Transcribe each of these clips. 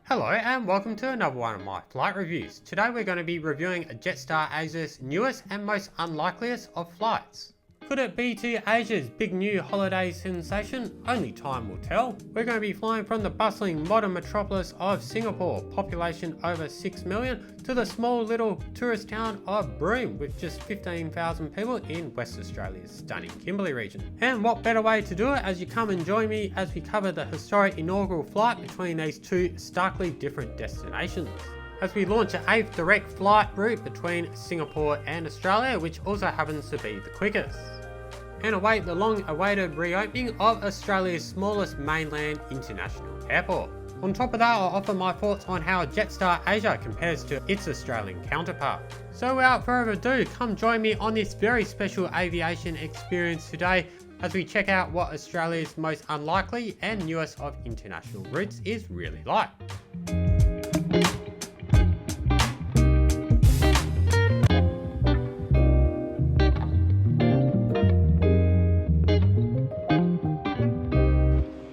Hello and welcome to another one of my flight reviews. Today we're going to be reviewing Jetstar Asia's newest and most unlikeliest of flights. Could it be to Asia's big new holiday sensation? Only time will tell. We're going to be flying from the bustling modern metropolis of Singapore, population over 6 million, to the small little tourist town of Broome with just 15,000 people in West Australia's stunning Kimberley Region. And what better way to do it as you come and join me as we cover the historic inaugural flight between these two starkly different destinations. As we launch an 8th direct flight route between Singapore and Australia, which also happens to be the quickest. And await the long-awaited reopening of Australia's smallest mainland international airport. On top of that, I'll offer my thoughts on how Jetstar Asia compares to its Australian counterpart. So without further ado, come join me on this very special aviation experience today as we check out what Australia's most unlikely and newest of international routes is really like.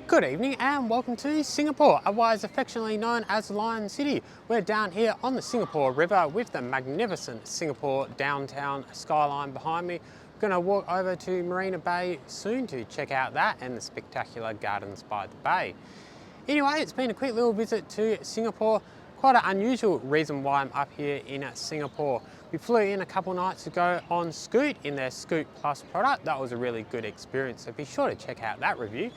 Good evening and welcome to Singapore, otherwise affectionately known as Lion City. We're down here on the Singapore River with the magnificent Singapore downtown skyline behind me. We're going to walk over to Marina Bay soon to check out that and the spectacular gardens by the bay. Anyway, it's been a quick little visit to Singapore. Quite an unusual reason why I'm up here in Singapore. We flew in a couple nights ago on Scoot in their Scoot Plus product. That was a really good experience, so be sure to check out that review.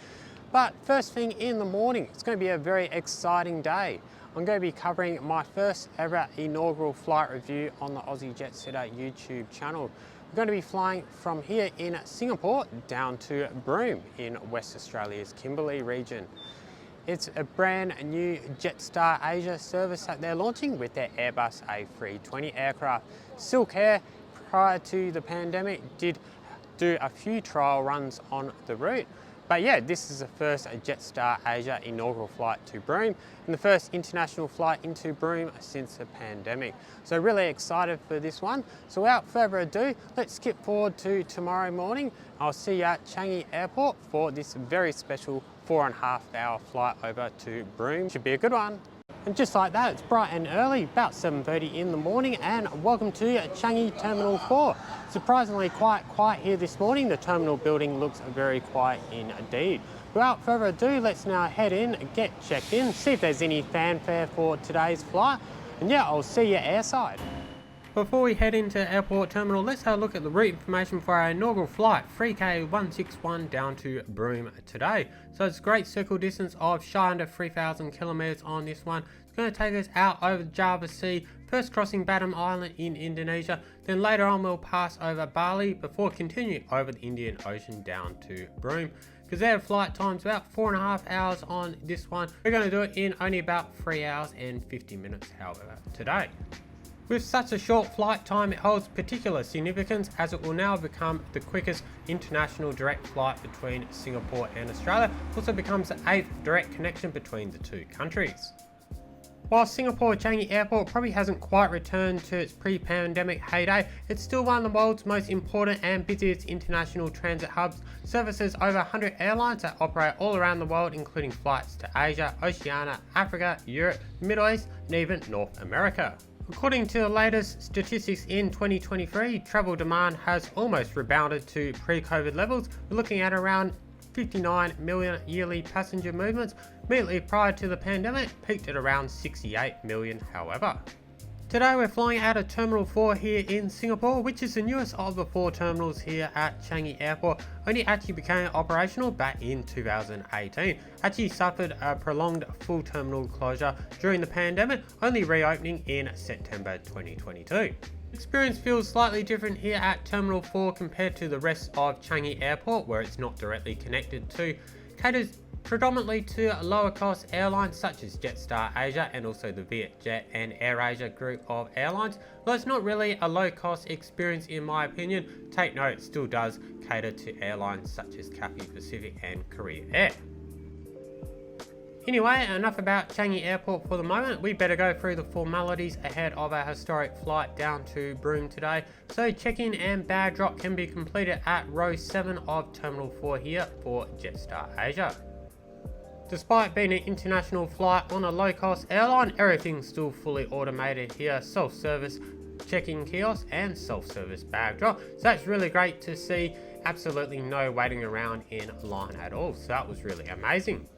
But first thing in the morning, it's going to be a very exciting day. I'm going to be covering my first ever inaugural flight review on the Aussie JetSetter YouTube channel. We're going to be flying from here in Singapore down to Broome in West Australia's Kimberley Region. It's a brand new Jetstar Asia service that they're launching with their Airbus A320 aircraft. Silk Air, prior to the pandemic, did do a few trial runs on the route. But yeah, this is the first Jetstar Asia inaugural flight to Broome and the first international flight into Broome since the pandemic. So really excited for this one. So without further ado, let's skip forward to tomorrow morning. I'll see you at Changi Airport for this very special 4.5-hour flight over to Broome. Should be a good one. And just like that, it's bright and early, about 7:30 in the morning, and welcome to Changi Terminal 4. Surprisingly quite quiet here this morning. The terminal building looks very quiet indeed. Without further ado, let's now head in, get checked in, see if there's any fanfare for today's flight, and yeah, I'll see you airside. Before we head into airport terminal, let's have a look at the route information for our inaugural flight, 3K161 down to Broome today. So it's a great circle distance of shy under 3,000 kilometers on this one. It's going to take us out over the Java Sea, first crossing Batam Island in Indonesia, then later on we'll pass over Bali before continuing over the Indian Ocean down to Broome. Because their flight time's about 4.5 hours on this one. We're going to do it in only about 3 hours and 50 minutes, however, today. With such a short flight time, it holds particular significance as it will now become the quickest international direct flight between Singapore and Australia. It also becomes the 8th direct connection between the two countries. While Singapore Changi Airport probably hasn't quite returned to its pre-pandemic heyday, it's still one of the world's most important and busiest international transit hubs. Services over 100 airlines that operate all around the world, including flights to Asia, Oceania, Africa, Europe, the Middle East, and even North America. According to the latest statistics in 2023, travel demand has almost rebounded to pre-COVID levels. We're looking at around 59 million yearly passenger movements. Immediately prior to the pandemic, peaked at around 68 million, however. Today we're flying out of Terminal 4 here in Singapore, which is the newest of the 4 terminals here at Changi Airport. Only actually became operational back in 2018. Actually suffered a prolonged full terminal closure during the pandemic, only reopening in September 2022. Experience feels slightly different here at Terminal 4 compared to the rest of Changi Airport, where it's not directly connected to. Caters predominantly to lower cost airlines such as Jetstar Asia and also the Vietjet and AirAsia group of airlines. Though it's not really a low cost experience in my opinion, take note it still does cater to airlines such as Cathay Pacific and Korea Air. Anyway, enough about Changi Airport for the moment. We better go through the formalities ahead of our historic flight down to Broome today. So check-in and bag drop can be completed at row 7 of Terminal 4 here for Jetstar Asia. Despite being an international flight on a low-cost airline, everything's still fully automated here. Self-service check-in kiosk and self-service bag drop. So that's really great to see. Absolutely no waiting around in line at all. So that was really amazing.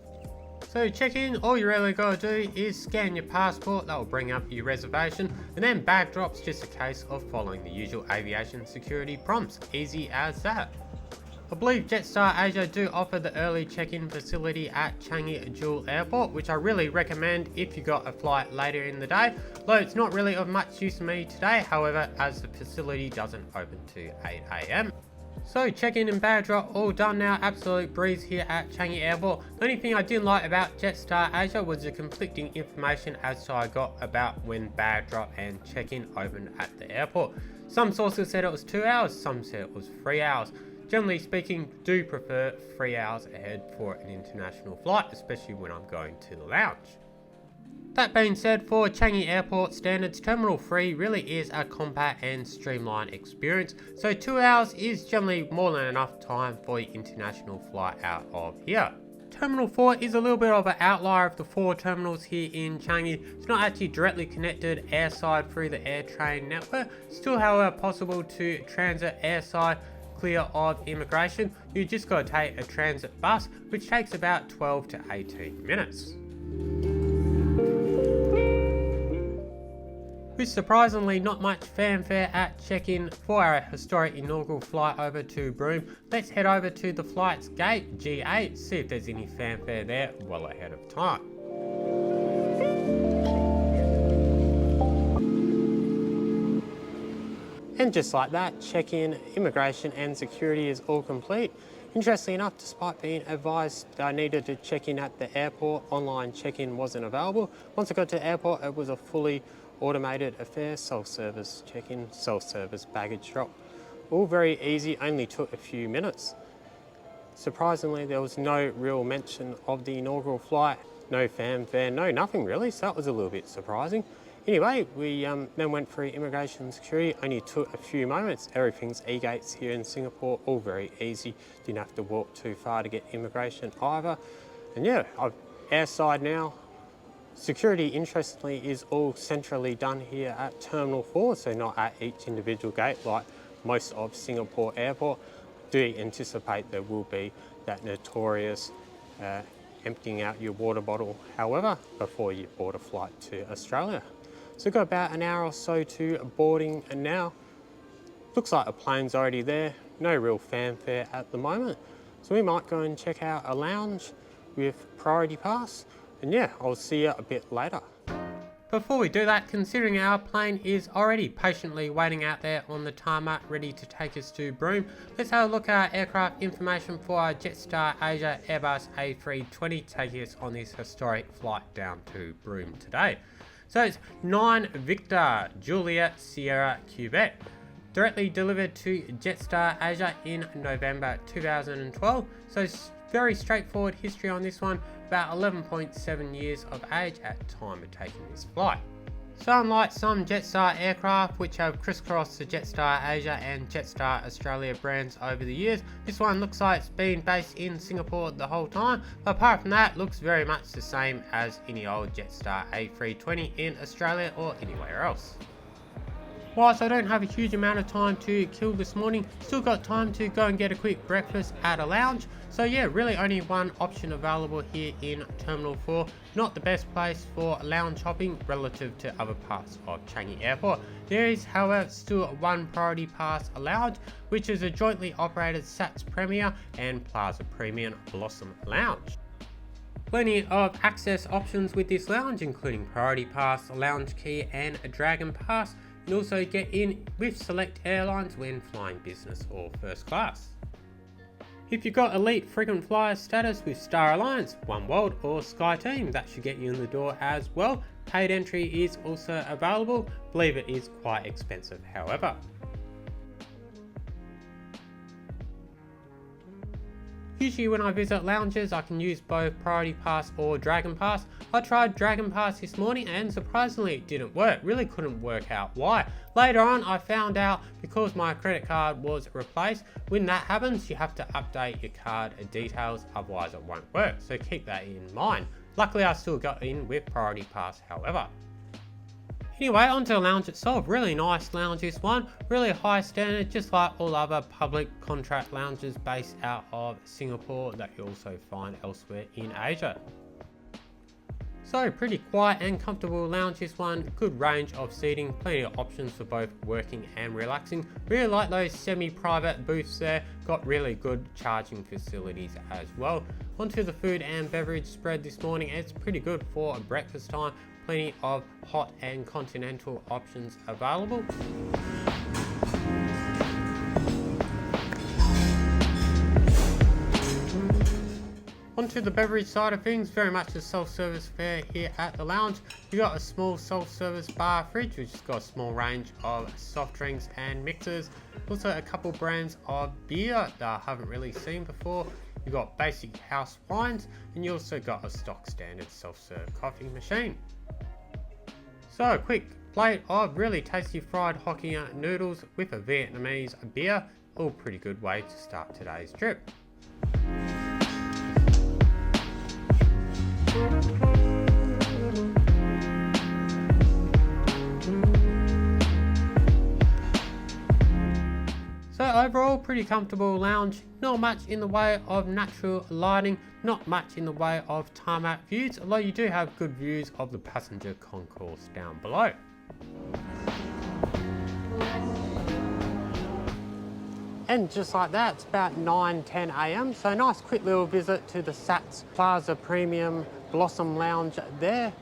So check-in, all you really gotta do is scan your passport. That will bring up your reservation, and then bag drop's just a case of following the usual aviation security prompts. Easy as that. I believe Jetstar Asia do offer the early check-in facility at Changi Dual Airport, which I really recommend if you got a flight later in the day, though it's not really of much use to me today, however, as the facility doesn't open to 8 AM. So check-in and bag drop all done now, absolute breeze here at Changi Airport. The only thing I didn't like about Jetstar Asia was the conflicting information as to I got about when bag drop and check-in opened at the airport. Some sources said it was 2 hours, some said it was 3 hours. Generally speaking, do prefer 3 hours ahead for an international flight, especially when I'm going to the lounge. That being said, for Changi Airport standards, Terminal 3 really is a compact and streamlined experience, so 2 hours is generally more than enough time for the international flight out of here. Terminal 4 is a little bit of an outlier of the 4 terminals here in Changi. It's not actually directly connected airside through the air train network, still however possible to transit airside clear of immigration. You just got to take a transit bus, which takes about 12 to 18 minutes. With surprisingly not much fanfare at check-in for our historic inaugural flight over to Broome, let's head over to the flight's gate, G8, see if there's any fanfare there well ahead of time. And just like that, check-in, immigration and security is all complete. Interestingly enough, despite being advised that I needed to check in at the airport, online check-in wasn't available. Once I got to the airport, it was a fully automated affair, self-service check-in, self-service baggage drop. All very easy, only took a few minutes. Surprisingly, there was no real mention of the inaugural flight, no fanfare, no nothing really, so that was a little bit surprising. Anyway, we then went through immigration and security, only took a few moments. Everything's e-gates here in Singapore, all very easy. Didn't have to walk too far to get immigration either. And yeah, I'm airside now. Security, interestingly, is all centrally done here at Terminal 4, so not at each individual gate like most of Singapore Airport. Do anticipate there will be that notorious emptying out your water bottle, however, before you board a flight to Australia. So we've got about an hour or so to boarding, and now looks like a plane's already there. No real fanfare at the moment. So we might go and check out a lounge with priority pass. And yeah, I'll see you a bit later. Before we do that, considering our plane is already patiently waiting out there on the tarmac ready to take us to Broome, let's have a look at our aircraft information for our Jetstar Asia Airbus A320 taking us on this historic flight down to Broome today. So it's 9 Victor Juliet Sierra Quebec, directly delivered to Jetstar Asia in November 2012. So it's very straightforward history on this one, about 11.7 years of age at time of taking this flight. So unlike some Jetstar aircraft which have crisscrossed the Jetstar Asia and Jetstar Australia brands over the years, this one looks like it's been based in Singapore the whole time, but apart from that, looks very much the same as any old Jetstar A320 in Australia or anywhere else. Whilst I don't have a huge amount of time to kill this morning, still got time to go and get a quick breakfast at a lounge. So yeah, really only one option available here in Terminal 4. Not the best place for lounge hopping relative to other parts of Changi Airport. There is, however, still one priority pass allowed, which is a jointly operated SATS Premier and Plaza Premium Blossom Lounge. Plenty of access options with this lounge, including priority pass, lounge key and a dragon pass. And also get in with select airlines when flying business or first class. If you've got elite frequent flyer status with Star Alliance, One World or SkyTeam, that should get you in the door as well. Paid entry is also available, believe it is quite expensive however. Usually when I visit lounges, I can use both Priority Pass or Dragon Pass. I tried Dragon Pass this morning and surprisingly it didn't work. Really couldn't work out why. Later on I found out because my credit card was replaced. When that happens, you have to update your card details, otherwise it won't work. So keep that in mind. Luckily I still got in with Priority Pass however. Anyway, onto the lounge itself. Really nice lounge this one. Really high standard, just like all other public contract lounges based out of Singapore that you also find elsewhere in Asia. So pretty quiet and comfortable lounge this one. Good range of seating, plenty of options for both working and relaxing. Really like those semi-private booths there. Got really good charging facilities as well. Onto the food and beverage spread this morning. It's pretty good for a breakfast time. Plenty of hot and continental options available. Onto the beverage side of things, very much a self-service fare here at the lounge. You got a small self-service bar fridge which has got a small range of soft drinks and mixers. Also a couple brands of beer that I haven't really seen before. You got basic house wines and you also got a stock standard self-serve coffee machine. So a quick plate of really tasty fried Hokkien noodles with a Vietnamese beer. All pretty good way to start today's trip. So overall, pretty comfortable lounge. Not much in the way of natural lighting, not much in the way of tarmac views, although you do have good views of the passenger concourse down below. And just like that, it's about 9:10 AM. So nice quick little visit to the Sats Plaza Premium Blossom Lounge there.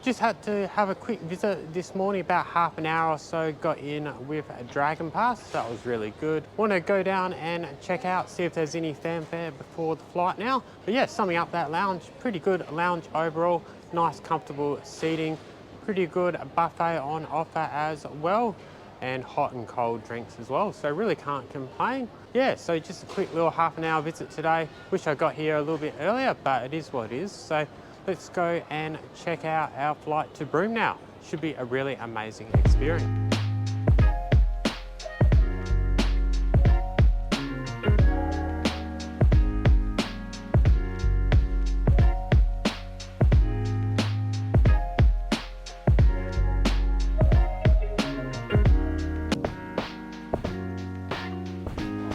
Just had to have a quick visit this morning, about half an hour or so, got in with a Dragon Pass. That was really good. Want to go down and check out, see if there's any fanfare before the flight now. But yeah, summing up that lounge, pretty good lounge overall. Nice comfortable seating, pretty good buffet on offer as well, and hot and cold drinks as well. So really can't complain. Yeah, so just a quick little half an hour visit today. Wish I got here a little bit earlier, but it is what it is. So let's go and check out our flight to Broome now. Should be a really amazing experience.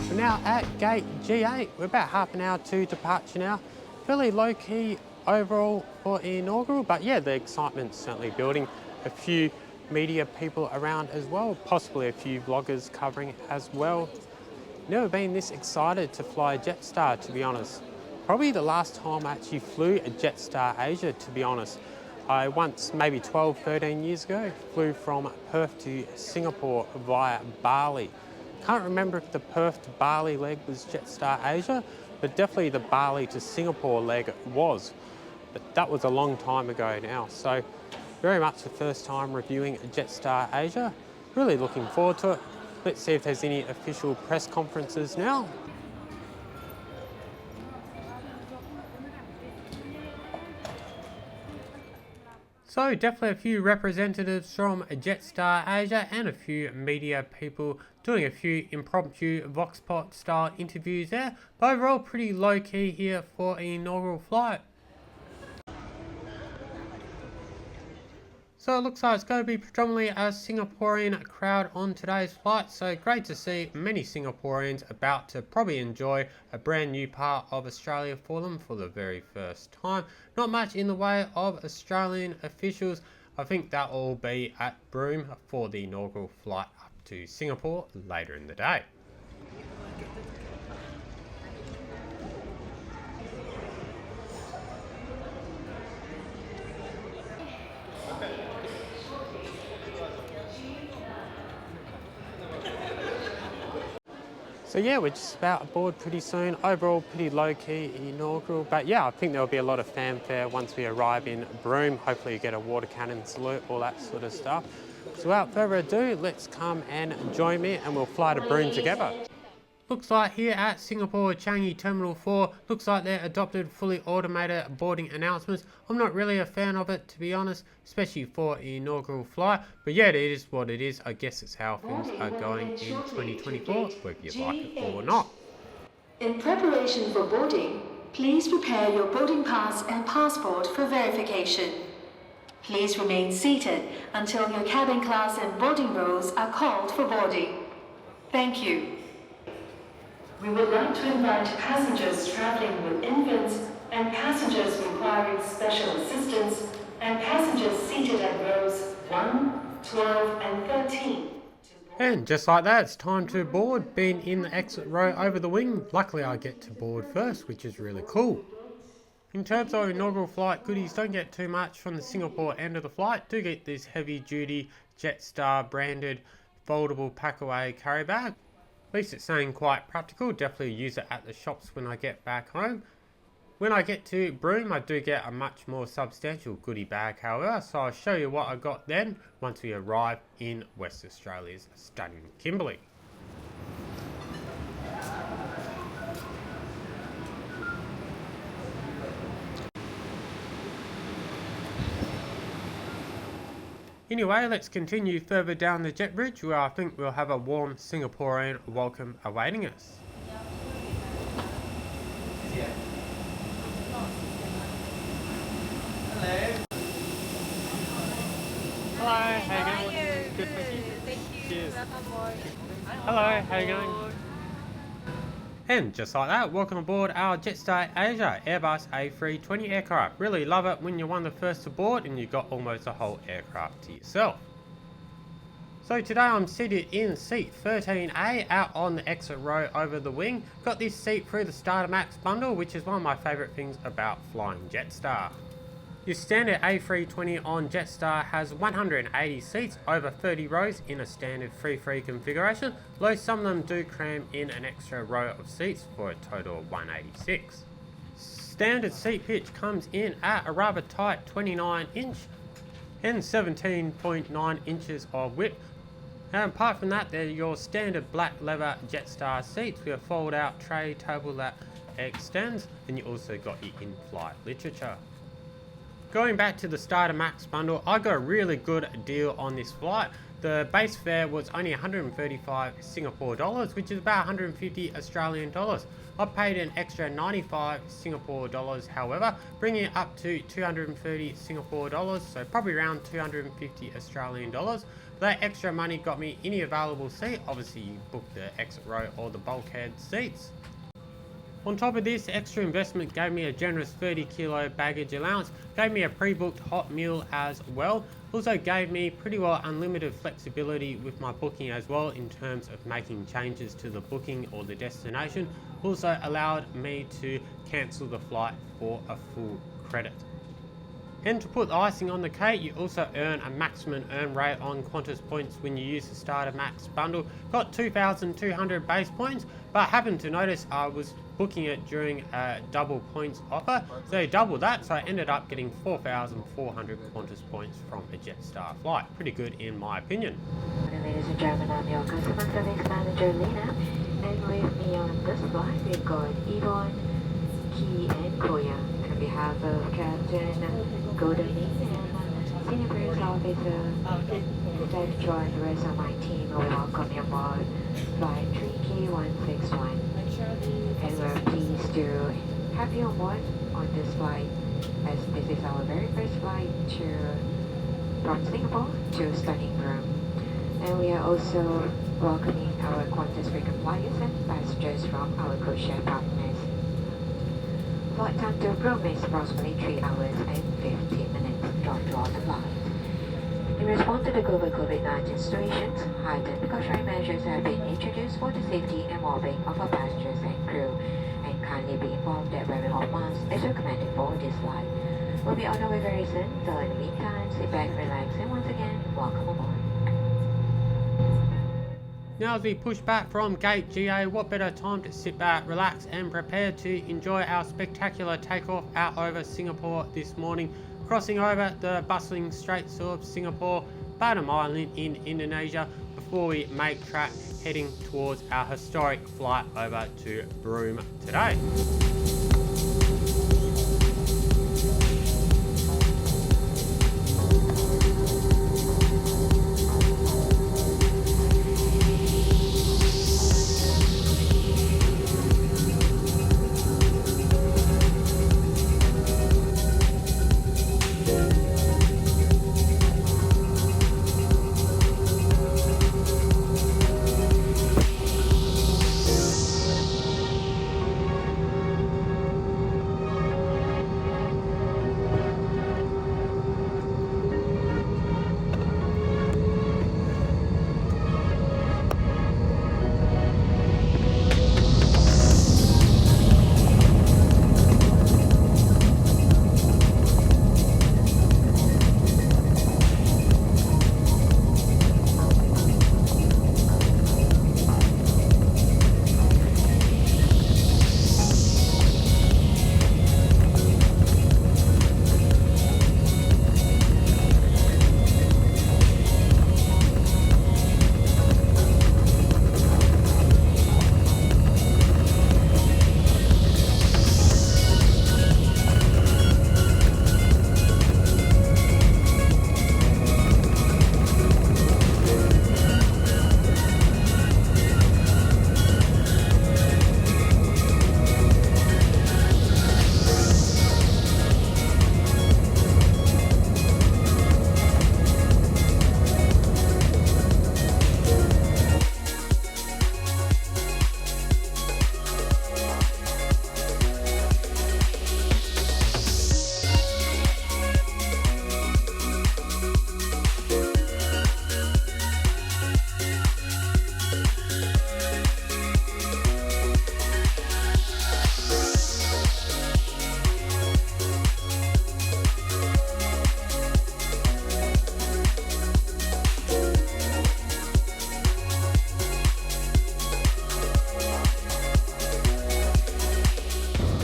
We're now at gate G8. We're about half an hour to departure now. Fairly low key overall for Inaugural, but yeah, the excitement's certainly building. A few media people around as well, possibly a few vloggers covering as well. Never been this excited to fly Jetstar, to be honest. Probably the last time I actually flew a Jetstar Asia, to be honest. I once, maybe 12, 13 years ago, flew from Perth to Singapore via Bali. Can't remember if the Perth to Bali leg was Jetstar Asia, but definitely the Bali to Singapore leg was. But that was a long time ago now, so very much the first time reviewing a Jetstar Asia. Really looking forward to it. Let's see if there's any official press conferences now. So definitely a few representatives from Jetstar Asia and a few media people doing a few impromptu Voxpot style interviews there. But overall pretty low key here for an inaugural flight. So it looks like it's going to be predominantly a Singaporean crowd on today's flight, so great to see many Singaporeans about to probably enjoy a brand new part of Australia for them for the very first time. Not much in the way of Australian officials. I think that will be at Broome for the inaugural flight up to Singapore later in the day. So yeah, we're just about aboard pretty soon. Overall, pretty low-key inaugural. But yeah, I think there'll be a lot of fanfare once we arrive in Broome. Hopefully you get a water cannon salute, all that sort of stuff. So without further ado, let's come and join me and we'll fly to Broome together. Looks like here at Singapore Changi Terminal 4, looks like they're adopted fully automated boarding announcements. I'm not really a fan of it, to be honest, especially for an inaugural flight, but yeah, it is what it is. I guess it's how things are going in 2024, whether you like it or not. In preparation for boarding, please prepare your boarding pass and passport for verification. Please remain seated until your cabin class and boarding rolls are called for boarding. Thank you. We would like to invite passengers traveling with infants and passengers requiring special assistance and passengers seated at rows 1, 12 and 13. And just like that, it's time to board. Being in the exit row over the wing, luckily I get to board first, which is really cool. In terms of inaugural flight goodies, don't get too much from the Singapore end of the flight. Do get this heavy duty Jetstar branded foldable pack away carry bag. At least it's saying quite practical. Definitely use it at the shops when I get back home. When I get to Broome, I do get a much more substantial goodie bag, however, so I'll show you what I got then once we arrive in West Australia's stunning Kimberley. Anyway, let's continue further down the jet bridge where I think we'll have a warm Singaporean welcome awaiting us. Yeah. Hello, how you going? Good to see you. Thank you. Cheers. Welcome aboard. Hello, how you going? And just like that, welcome aboard our Jetstar Asia Airbus A320 aircraft. Really love it when you're one of the first to board and you've got almost a whole aircraft to yourself. So today I'm seated in seat 13A out on the exit row over the wing. Got this seat through the Starter Max bundle, which is one of my favourite things about flying Jetstar. Your standard A320 on Jetstar has 180 seats over 30 rows in a standard 3-3 configuration, though some of them do cram in an extra row of seats for a total of 186. Standard seat pitch comes in at a rather tight 29 inch and 17.9 inches of width. And apart from that, they're your standard black leather Jetstar seats with a fold out tray table that extends, and you also got your in-flight literature. Going back to the Starter Max bundle, I got a really good deal on this flight. The base fare was only 135 Singapore dollars, which is about 150 Australian dollars. I paid an extra 95 Singapore dollars, however, bringing it up to 230 Singapore dollars, so probably around 250 Australian dollars. That extra money got me any available seat. Obviously, you book the exit row or the bulkhead seats. On top of this, extra investment gave me a generous 30 kilo baggage allowance, gave me a pre-booked hot meal as well, also gave me pretty well unlimited flexibility with my booking as well in terms of making changes to the booking or the destination, also allowed me to cancel the flight for a full credit. And to put the icing on the cake, you also earn a maximum earn rate on Qantas points when you use the Starter Max bundle. Got 2,200 base points, but happened to notice I was booking it during a double points offer, so they doubled that, so I ended up getting 4,400 Qantas points from a Jetstar flight. Pretty good in my opinion. Ladies and gentlemen, I'm your customer service manager Lena, and with me on this flight we've got Yvonne, Key and Koya. On behalf of Captain Goldoni and Senior First Officer, I'd join the rest of my team and welcome you aboard Flight 3K161. And we're pleased to have you on board on this flight, as this is our very first flight from Singapore to stunning Broome. And we are also welcoming our Qantas frequent flyers and passengers from our codeshare partners. Flight time to Broome is approximately 3 hours and 15 minutes throughout the flight. In response to the global COVID-19 situations, heightened precautionary measures have been introduced for the safety and well-being of our passengers and crew, and kindly be informed that wearing of masks is recommended for this flight. We'll be on our way very soon, so in the meantime, sit back, relax, and once again, welcome aboard. Now as we push back from Gate GA, what better time to sit back, relax and prepare to enjoy our spectacular takeoff out over Singapore this morning, crossing over the bustling Straits of Singapore, Batam Island in Indonesia, before we make track heading towards our historic flight over to Broome today.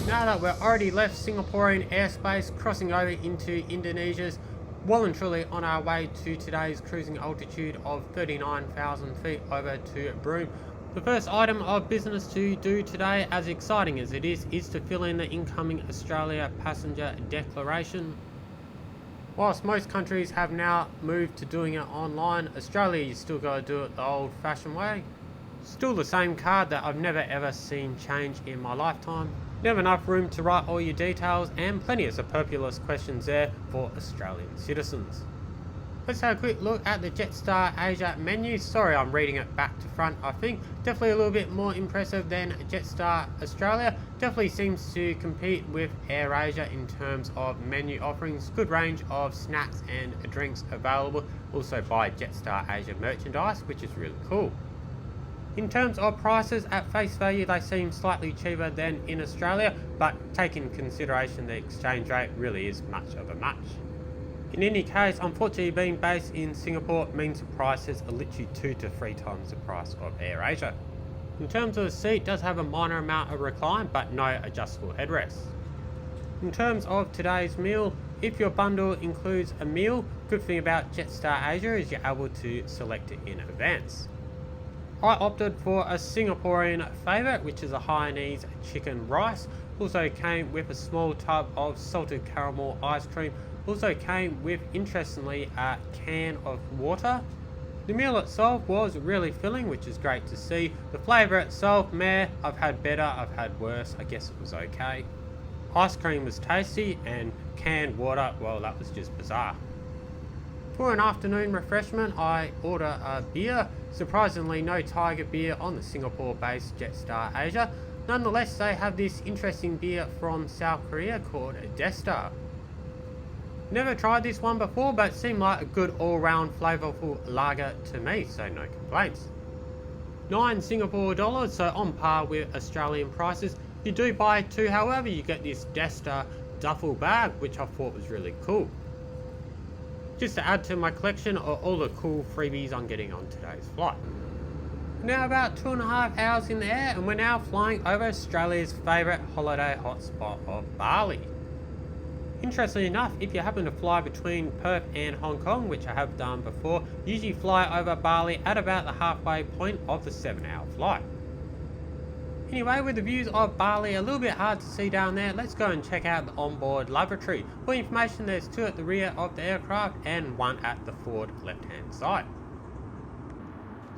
Now that we're already left Singaporean airspace, crossing over into Indonesia's, well and truly on our way to today's cruising altitude of 39,000 feet over to Broome. The first item of business to do today, as exciting as it is to fill in the incoming Australia passenger declaration. Whilst most countries have now moved to doing it online, Australia, you still got to do it the old fashioned way. Still the same card that I've never ever seen change in my lifetime. Never enough room to write all your details, and plenty of superfluous questions there for Australian citizens. Let's have a quick look at the Jetstar Asia menu. Sorry, I'm reading it back to front, I think. Definitely a little bit more impressive than Jetstar Australia. Definitely seems to compete with AirAsia in terms of menu offerings. Good range of snacks and drinks available. Also by Jetstar Asia merchandise, which is really cool. In terms of prices, at face value they seem slightly cheaper than in Australia, but taking into consideration the exchange rate really is much of a much. In any case, unfortunately being based in Singapore means the prices are literally 2 to 3 times the price of AirAsia. In terms of the seat, it does have a minor amount of recline, but no adjustable headrests. In terms of today's meal, if your bundle includes a meal, good thing about Jetstar Asia is you're able to select it in advance. I opted for a Singaporean favourite, which is a Hainanese chicken rice. Also came with a small tub of salted caramel ice cream. Also came with, interestingly, a can of water. The meal itself was really filling, which is great to see. The flavour itself, meh, I've had better, I've had worse, I guess it was okay. Ice cream was tasty, and canned water, well, that was just bizarre. For an afternoon refreshment, I order a beer. Surprisingly, no Tiger beer on the Singapore-based Jetstar Asia. Nonetheless, they have this interesting beer from South Korea called Jetstar. Never tried this one before, but it seemed like a good all-round flavourful lager to me, so no complaints. 9 Singapore dollars, so on par with Australian prices. You do buy 2, however, you get this Jetstar duffel bag, which I thought was really cool. Just to add to my collection of all the cool freebies I'm getting on today's flight. Now about 2.5 hours in the air, and we're now flying over Australia's favourite holiday hotspot of Bali. Interestingly enough, if you happen to fly between Perth and Hong Kong, which I have done before, usually fly over Bali at about the halfway point of the 7-hour flight. Anyway, with the views of Bali a little bit hard to see down there, let's go and check out the onboard lavatory. For information, there's 2 at the rear of the aircraft and 1 at the forward left-hand side.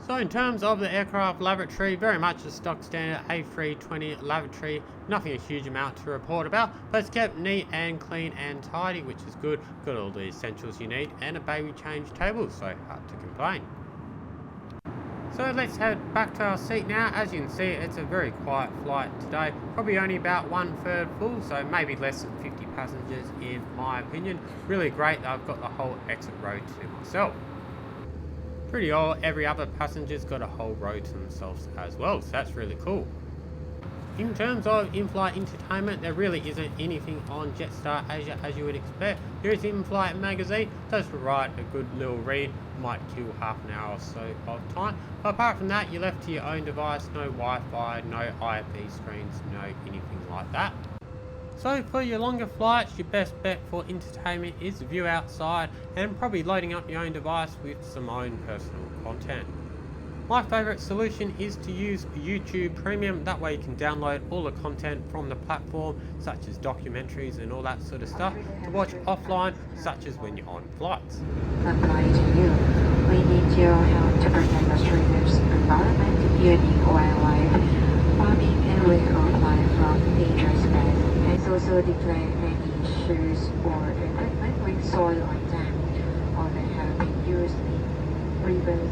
So in terms of the aircraft lavatory, very much a stock standard A320 lavatory, nothing a huge amount to report about, but it's kept neat and clean and tidy, which is good. Got all the essentials you need and a baby change table, so hard to complain. So let's head back to our seat now. As you can see, it's a very quiet flight today, probably only about 1/3 full, so maybe less than 50 passengers in my opinion. Really great that I've got the whole exit row to myself. Pretty old, every other passenger's got a whole row to themselves as well, so that's really cool. In terms of in-flight entertainment, there really isn't anything on Jetstar Asia as you would expect. There is in-flight magazine, does provide a good little read, might kill half an hour or so of time. But apart from that, you're left to your own device, no Wi-Fi, no IFE screens, no anything like that. So for your longer flights, your best bet for entertainment is the view outside and probably loading up your own device with some own personal content. My favourite solution is to use YouTube Premium, that way you can download all the content from the platform, such as documentaries and all that sort of stuff, to watch offline, such as when you're on flights. Apply to you. We need your help to protect Australia's environment, unique wildlife, farming and wildlife from dangerous pests. Also declare any shoes or equipment with soil on them, or that have been used in rivers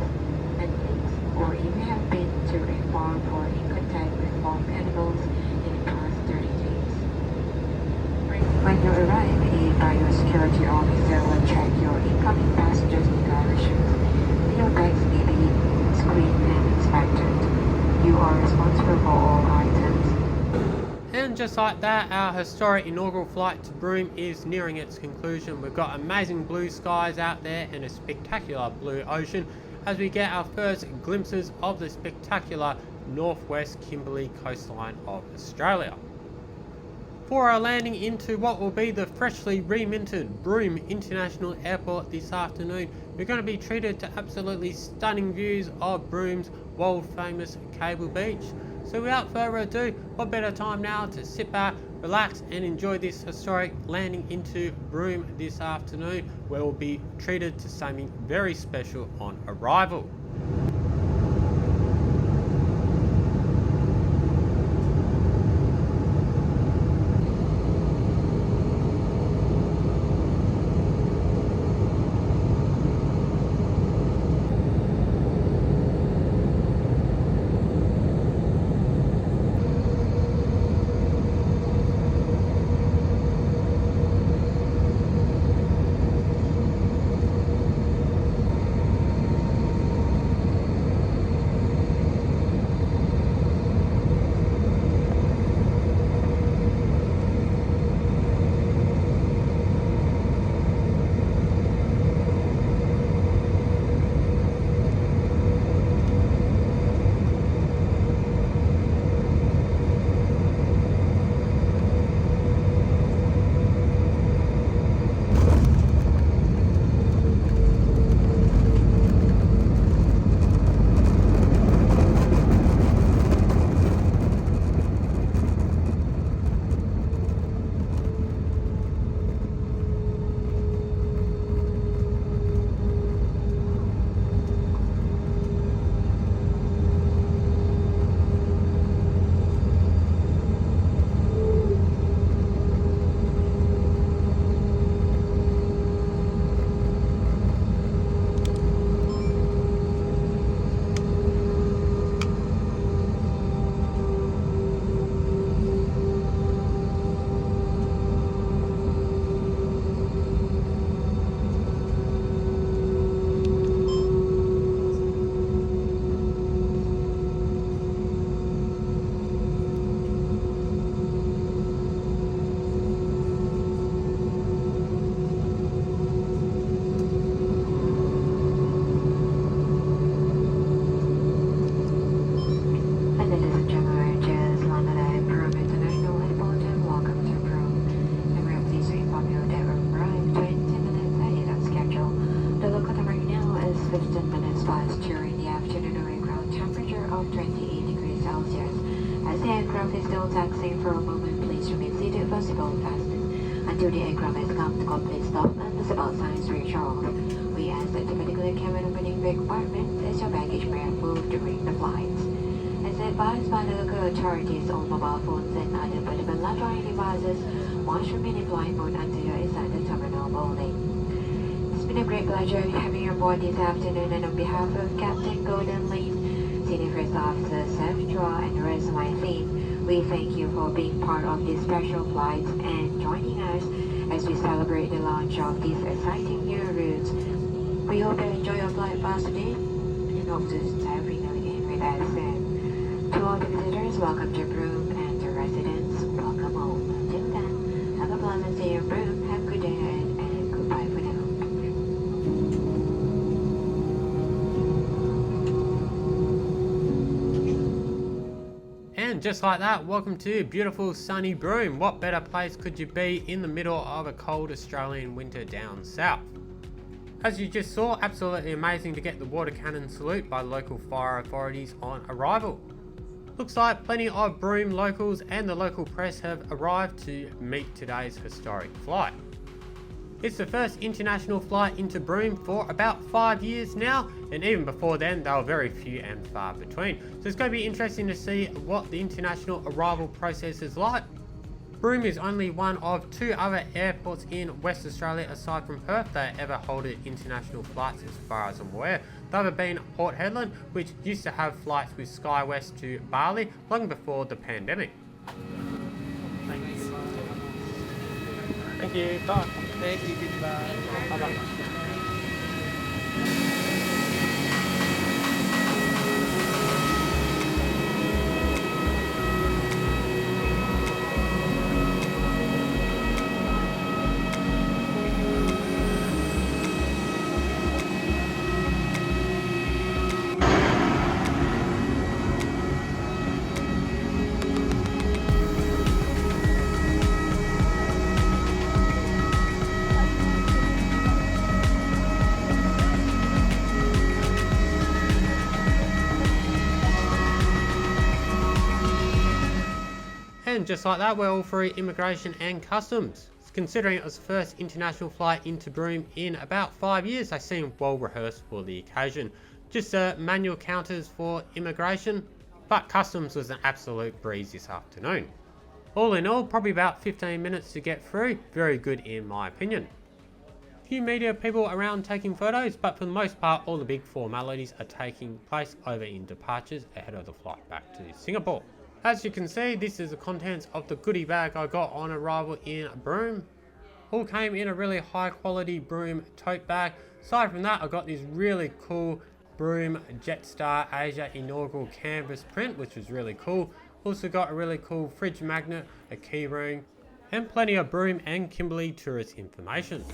and lakes, or if you have been to a farm or in contact with farm animals in the past 30 days. When you arrive, a biosecurity officer will check your incoming passengers' declarations. Your bags may be screened and inspected. You are responsible for all items. And just like that, our historic inaugural flight to Broome is nearing its conclusion. We've got amazing blue skies out there and a spectacular blue ocean as we get our first glimpses of the spectacular northwest Kimberley coastline of Australia. For our landing into what will be the freshly reminted Broome International Airport this afternoon, we're going to be treated to absolutely stunning views of Broome's world famous Cable Beach. So without further ado, what better time now to sit back, relax and enjoy this historic landing into Broome this afternoon, where we'll be treated to something very special on arrival. flights during the afternoon with ground temperature of 28 degrees Celsius. As the aircraft is still taxiing for a moment, please remain seated for seatbelt fastened until the aircraft has come to complete stop and the seatbelt signs switch off. We ask that the particular cabin opening brake compartment as your baggage may have moved during the flights. As advised by the local authorities, all mobile phones and other portable electronic devices must remain in flight mode until you're inside the terminal building. It's been a great pleasure having you aboard this afternoon, and on behalf of Captain Golden Leaf, Senior First Officer Seth Chua, and the rest of my team, we thank you for being part of this special flight and joining us as we celebrate the launch of these exciting new routes. We hope you enjoy your flight past today and hope to stay again with us soon. To all the visitors, welcome to Broome, and to residents, welcome home. Until then, have a pleasant day in Broome, have a good day ahead, and goodbye for now. And just like that, welcome to beautiful sunny Broome. What better place could you be in the middle of a cold Australian winter down south? As you just saw, absolutely amazing to get the water cannon salute by local fire authorities on arrival. Looks like plenty of Broome locals and the local press have arrived to meet today's historic flight. It's the first international flight into Broome for about 5 years now, and even before then they were very few and far between. So it's going to be interesting to see what the international arrival process is like. Broome is only one of 2 other airports in West Australia aside from Perth that ever hold international flights as far as I'm aware. The other being Port Hedland, which used to have flights with SkyWest to Bali long before the pandemic. Thank you. Bye. Thank you. Goodbye. Bye-bye. And just like that, we're all through immigration and customs. Considering it was the first international flight into Broome in about 5 years, they seem well rehearsed for the occasion. Just manual counters for immigration, but customs was an absolute breeze this afternoon. All in all, probably about 15 minutes to get through, very good in my opinion. Few media people around taking photos, but for the most part all the big formalities are taking place over in departures ahead of the flight back to Singapore. As you can see, this is the contents of the goodie bag I got on arrival in Broome. All came in a really high quality Broome tote bag. Aside from that, I got this really cool Broome Jetstar Asia Inaugural canvas print, which was really cool. Also got a really cool fridge magnet, a key ring, and plenty of Broome and Kimberley tourist information.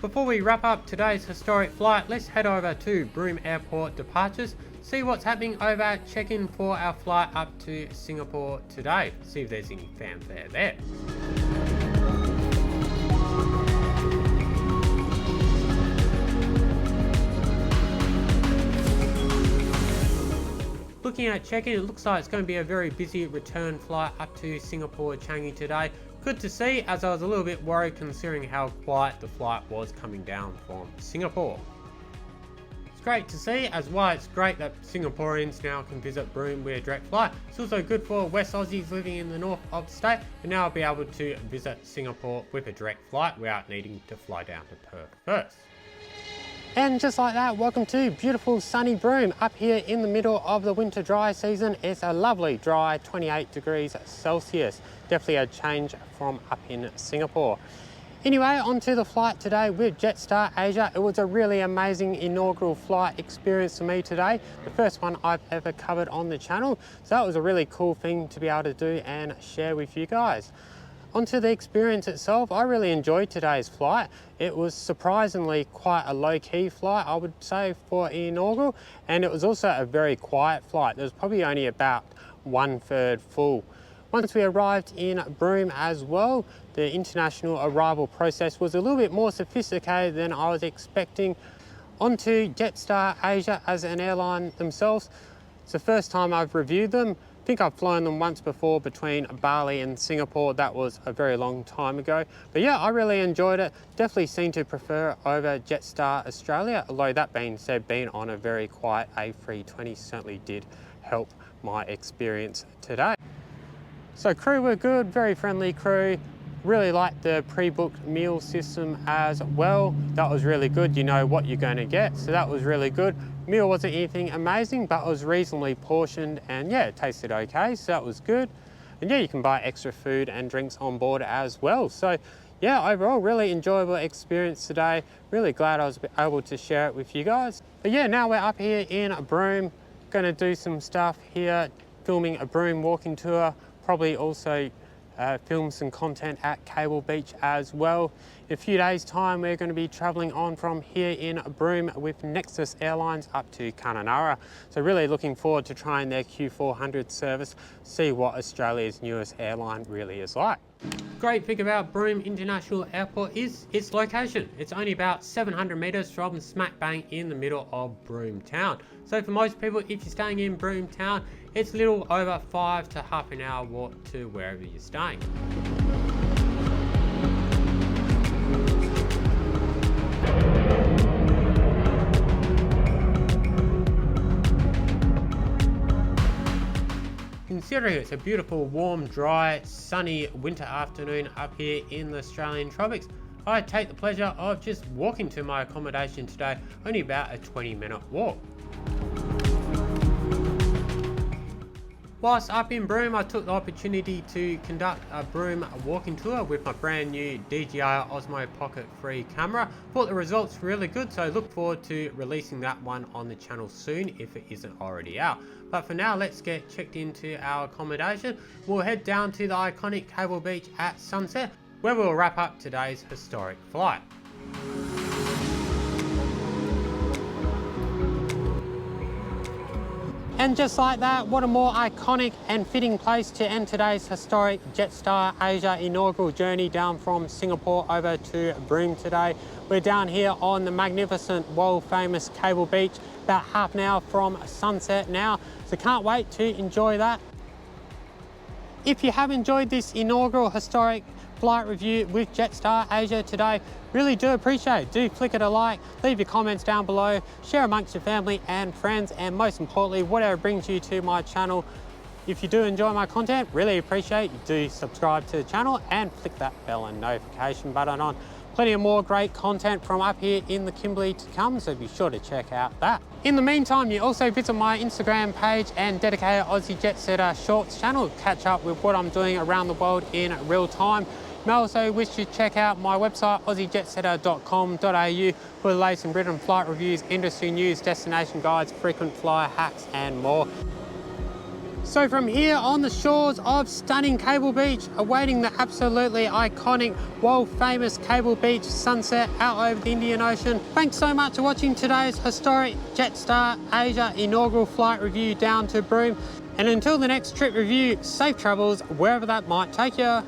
Before we wrap up today's historic flight, let's head over to Broome Airport departures, see what's happening over at check-in for our flight up to Singapore today, see if there's any fanfare there. Looking at check-in, it looks like it's going to be a very busy return flight up to Singapore Changi today. Good to see, as I was a little bit worried considering how quiet the flight was coming down from Singapore. It's great to see, as well it's great that Singaporeans now can visit Broome with a direct flight. It's also good for West Aussies living in the north of the state, and now I'll be able to visit Singapore with a direct flight without needing to fly down to Perth first. And just like that, welcome to beautiful sunny Broome up here in the middle of the winter dry season. It's a lovely dry 28 degrees Celsius. Definitely a change from up in Singapore. Anyway, on to the flight today with Jetstar Asia. It was a really amazing inaugural flight experience for me today. The first one I've ever covered on the channel. So that was a really cool thing to be able to do and share with you guys. Onto the experience itself, I really enjoyed today's flight. It was surprisingly quite a low-key flight, I would say, for Inaugural, and it was also a very quiet flight. There was probably only about 1/3 full. Once we arrived in Broome as well, the international arrival process was a little bit more sophisticated than I was expecting. Onto Jetstar Asia as an airline themselves. It's the first time I've reviewed them. I think I've flown them once before between Bali and Singapore. That was a very long time ago. But yeah, I really enjoyed it. Definitely seem to prefer over Jetstar Australia. Although that being said, being on a very quiet A320 certainly did help my experience today. So crew were good, very friendly crew. Really liked the pre-booked meal system as well. That was really good. You know what you're going to get. So that was really good. Meal wasn't anything amazing, but it was reasonably portioned and yeah, it tasted okay. So that was good. And yeah, you can buy extra food and drinks on board as well. So yeah, overall, really enjoyable experience today. Really glad I was able to share it with you guys. But yeah, now we're up here in Broome. Going to do some stuff here, filming a Broome walking tour. Probably also film some content at Cable Beach as well. In a few days time we're going to be travelling on from here in Broome with Nexus Airlines up to Kununurra. So really looking forward to trying their Q400 service, see what Australia's newest airline really is like. Great thing about Broome International Airport is its location. It's only about 700 metres from smack bang in the middle of Broome town. So for most people, if you're staying in Broome town, it's a little over 5 to half an hour walk to wherever you're staying. Considering it's a beautiful, warm, dry, sunny winter afternoon up here in the Australian tropics, I take the pleasure of just walking to my accommodation today, only about a 20-minute walk. Whilst up in Broome, I took the opportunity to conduct a Broome walking tour with my brand new DJI Osmo Pocket 3 camera. Thought the results were really good, so I look forward to releasing that one on the channel soon if it isn't already out. But for now, let's get checked into our accommodation. We'll head down to the iconic Cable Beach at sunset, where we'll wrap up today's historic flight. And just like that, what a more iconic and fitting place to end today's historic Jetstar Asia inaugural journey down from Singapore over to Broome today. We're down here on the magnificent, world famous Cable Beach, about half an hour from sunset now. So can't wait to enjoy that. If you have enjoyed this inaugural historic flight review with Jetstar Asia today, really do appreciate it. Do flick it a like, leave your comments down below, share amongst your family and friends, and most importantly, whatever brings you to my channel. If you do enjoy my content, really appreciate you do subscribe to the channel and flick that bell and notification button on. Plenty of more great content from up here in the Kimberley to come, so be sure to check out that. In the meantime, you also visit my Instagram page and dedicated Aussie JetSetter Shorts channel to catch up with what I'm doing around the world in real time. You may also wish to check out my website, aussiejetsetter.com.au, for the latest in Britain flight reviews, industry news, destination guides, frequent flyer hacks and more. So from here on the shores of stunning Cable Beach, awaiting the absolutely iconic, world famous Cable Beach sunset out over the Indian Ocean. Thanks so much for watching today's historic Jetstar Asia inaugural flight review down to Broome. And until the next trip review, safe travels wherever that might take you.